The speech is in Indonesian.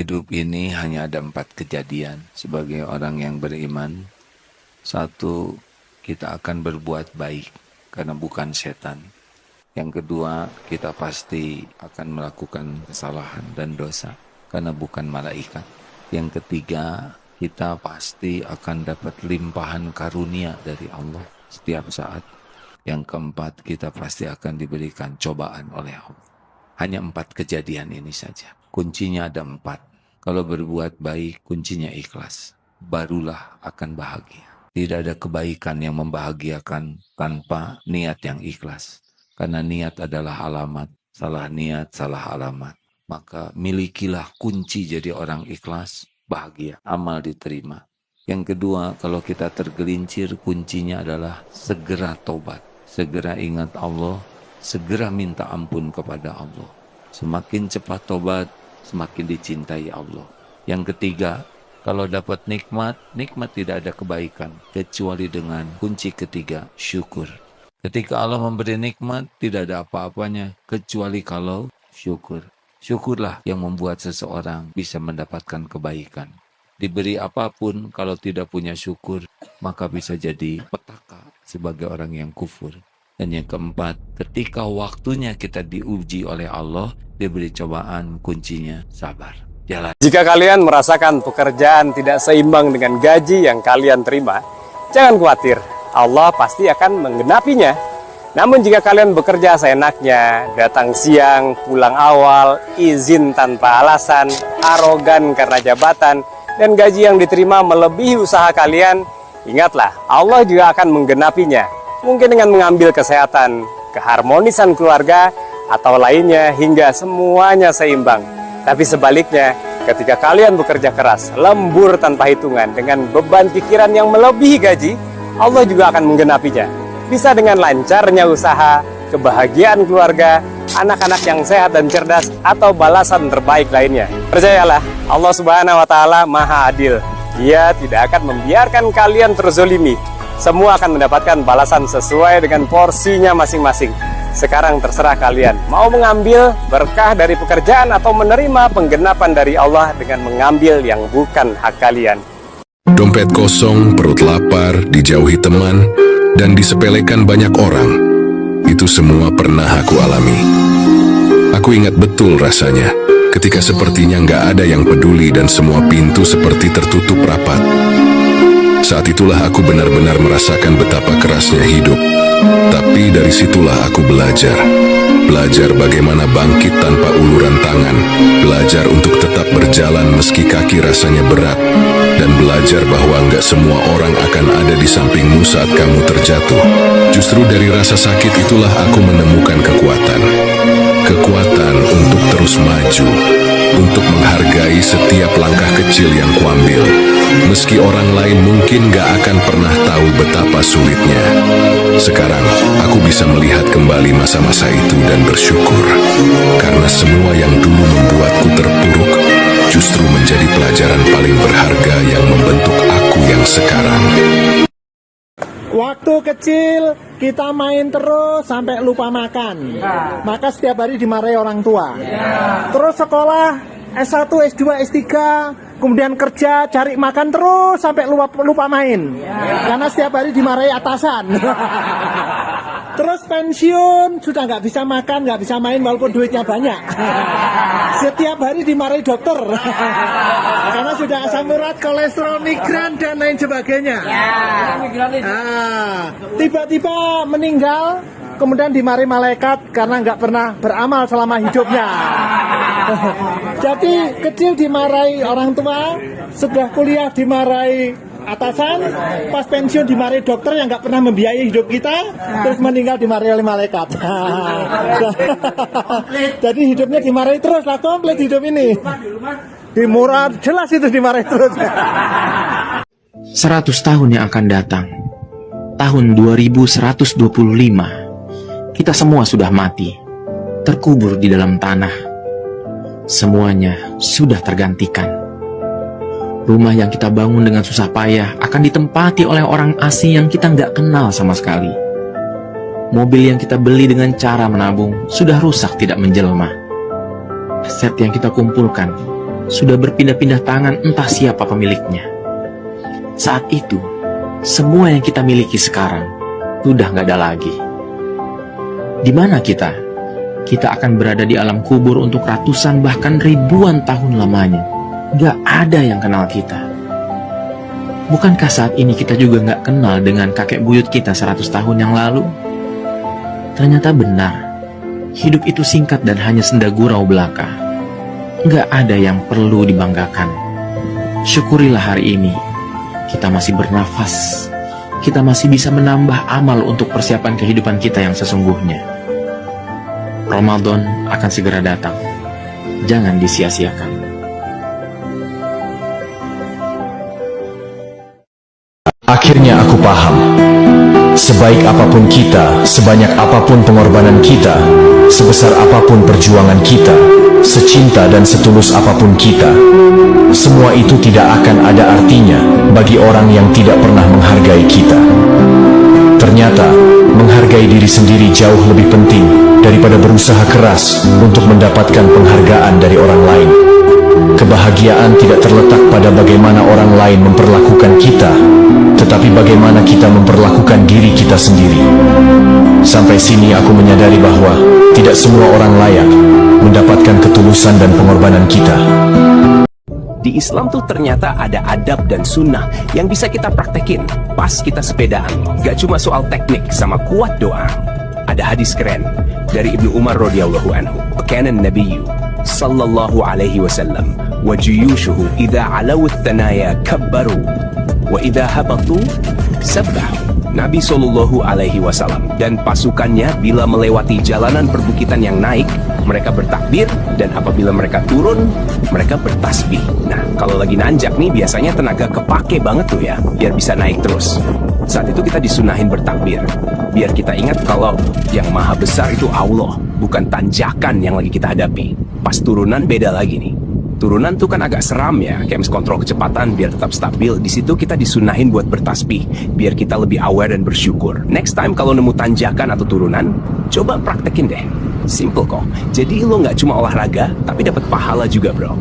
Hidup ini hanya ada 4 kejadian. Sebagai orang yang beriman, 1, kita akan berbuat baik karena bukan setan. Yang kedua, kita pasti akan melakukan kesalahan dan dosa karena bukan malaikat. Yang ketiga, kita pasti akan dapat limpahan karunia dari Allah setiap saat. Yang keempat, kita pasti akan diberikan cobaan oleh Allah. Hanya 4 kejadian ini saja. Kuncinya ada 4. Kalau berbuat baik, kuncinya ikhlas. Barulah akan bahagia. Tidak ada kebaikan yang membahagiakan tanpa niat yang ikhlas. Karena niat adalah alamat. Salah niat, salah alamat. Maka milikilah kunci jadi orang ikhlas, bahagia, amal diterima. Yang kedua, kalau kita tergelincir, kuncinya adalah segera tobat. Segera ingat Allah, segera minta ampun kepada Allah. Semakin cepat tobat, semakin dicintai Allah. Yang ketiga, kalau dapat nikmat, nikmat tidak ada kebaikan kecuali dengan kunci ketiga, syukur. Ketika Allah memberi nikmat, tidak ada apa-apanya kecuali kalau syukur. Syukurlah yang membuat seseorang bisa mendapatkan kebaikan. Diberi apapun, kalau tidak punya syukur, maka bisa jadi petaka sebagai orang yang kufur. Dan yang keempat, ketika waktunya kita diuji oleh Allah, diberi cobaan, kuncinya sabar. Jalan. Jika kalian merasakan pekerjaan tidak seimbang dengan gaji yang kalian terima, jangan khawatir, Allah pasti akan menggenapinya. Namun jika kalian bekerja seenaknya, datang siang, pulang awal, izin tanpa alasan, arogan karena jabatan, dan gaji yang diterima melebihi usaha kalian, ingatlah, Allah juga akan menggenapinya. Mungkin dengan mengambil kesehatan, keharmonisan keluarga, atau lainnya hingga semuanya seimbang. Tapi sebaliknya, ketika kalian bekerja keras, lembur tanpa hitungan, dengan beban pikiran yang melebihi gaji, Allah juga akan menggenapinya. Bisa dengan lancarnya usaha, kebahagiaan keluarga, anak-anak yang sehat dan cerdas, atau balasan terbaik lainnya. Percayalah, Allah Subhanahu wa Ta'ala Maha Adil. Dia tidak akan membiarkan kalian terzolimi. Semua akan mendapatkan balasan sesuai dengan porsinya masing-masing. Sekarang terserah kalian, mau mengambil berkah dari pekerjaan atau menerima penggenapan dari Allah dengan mengambil yang bukan hak kalian. Dompet kosong, perut lapar, dijauhi teman, dan disepelekan banyak orang. Itu semua pernah aku alami. Aku ingat betul rasanya, ketika sepertinya nggak ada yang peduli dan semua pintu seperti tertutup rapat. Saat itulah aku benar-benar merasakan betapa kerasnya hidup. Tapi dari situlah aku belajar. Belajar bagaimana bangkit tanpa uluran tangan. Belajar untuk tetap berjalan meski kaki rasanya berat. Dan belajar bahwa nggak semua orang akan ada di sampingmu saat kamu terjatuh. Justru dari rasa sakit itulah aku menemukan kekuatan. Kekuatan untuk terus maju. Untuk menghargai setiap langkah kecil yang kuambil. Meski orang lain mungkin gak akan pernah tahu betapa sulitnya. Sekarang, aku bisa melihat kembali masa-masa itu dan bersyukur. Karena semua yang dulu membuatku terpuruk, justru menjadi pelajaran paling berharga yang membentuk aku yang sekarang. Waktu kecil kita main terus sampai lupa makan. Maka setiap hari dimarahi orang tua. Terus sekolah S1, S2, S3, kemudian kerja cari makan terus sampai lupa main. Karena setiap hari dimarahi atasan. Terus pensiun sudah nggak bisa makan, nggak bisa main walaupun duitnya banyak. Setiap hari dimarahi dokter. Karena sudah asam urat, kolesterol, migran dan lain sebagainya. Tiba-tiba meninggal, kemudian dimarahi malaikat karena nggak pernah beramal selama hidupnya. Jadi kecil dimarahi orang tua, sudah kuliah dimarahi atasan, pas pensiun dimarahi dokter yang nggak pernah membiayai hidup kita, terus meninggal dimarahi oleh malaikat. Jadi hidupnya dimarahi terus lah, komplit hidup ini. Di murah jelas itu dimarahi terus. 100 tahun yang akan datang, tahun 2125, kita semua sudah mati, terkubur di dalam tanah. Semuanya sudah tergantikan. Rumah yang kita bangun dengan susah payah akan ditempati oleh orang asing yang kita nggak kenal sama sekali. Mobil yang kita beli dengan cara menabung sudah rusak tidak menjelma. Aset yang kita kumpulkan sudah berpindah-pindah tangan entah siapa pemiliknya. Saat itu, semua yang kita miliki sekarang sudah nggak ada lagi. Di mana kita? Kita akan berada di alam kubur untuk ratusan bahkan ribuan tahun lamanya. Nggak ada yang kenal kita. Bukankah saat ini kita juga nggak kenal dengan kakek buyut kita 100 tahun yang lalu? Ternyata benar, hidup itu singkat dan hanya senda gurau belaka. Nggak ada yang perlu dibanggakan. Syukurilah hari ini, kita masih bernafas. Kita masih bisa menambah amal untuk persiapan kehidupan kita yang sesungguhnya. Ramadan akan segera datang. Jangan disia-siakan. Akhirnya aku paham. Sebaik apapun kita, sebanyak apapun pengorbanan kita, sebesar apapun perjuangan kita, secinta dan setulus apapun kita, semua itu tidak akan ada artinya bagi orang yang tidak pernah menghargai kita. Ternyata, menghargai diri sendiri jauh lebih penting daripada berusaha keras untuk mendapatkan penghargaan dari orang lain. Kebahagiaan tidak terletak pada bagaimana orang lain memperlakukan kita, tetapi bagaimana kita memperlakukan diri kita sendiri. Sampai sini aku menyadari bahwa tidak semua orang layak mendapatkan ketulusan dan pengorbanan kita. Di Islam tuh ternyata ada adab dan sunnah yang bisa kita praktekin pas kita sepedaan. Gak cuma soal teknik sama kuat doa. Ada hadis keren dari Ibnu Umar radhiyallahu anhu. Kana an-nabiyyu sallallahu alaihi wasallam wa juyushuhu idza alaw thanaya kabbaru wa idza habatu sabbahu. Nabi Shallallahu Alaihi Wasallam dan pasukannya bila melewati jalanan perbukitan yang naik, mereka bertakbir, dan apabila mereka turun, mereka bertasbih. Nah, kalau lagi nanjak nih, biasanya tenaga kepake banget tuh ya, biar bisa naik terus. Saat itu kita disunahin bertakbir, biar kita ingat kalau yang maha besar itu Allah, bukan tanjakan yang lagi kita hadapi. Pas turunan beda lagi nih. Turunan tuh kan agak seram ya, kayak kontrol kecepatan biar tetap stabil. Di situ kita disunahin buat bertasbih, biar kita lebih aware dan bersyukur. Next time kalau nemu tanjakan atau turunan, coba praktekin deh. Simple kok. Jadi lo nggak cuma olahraga, tapi dapat pahala juga bro.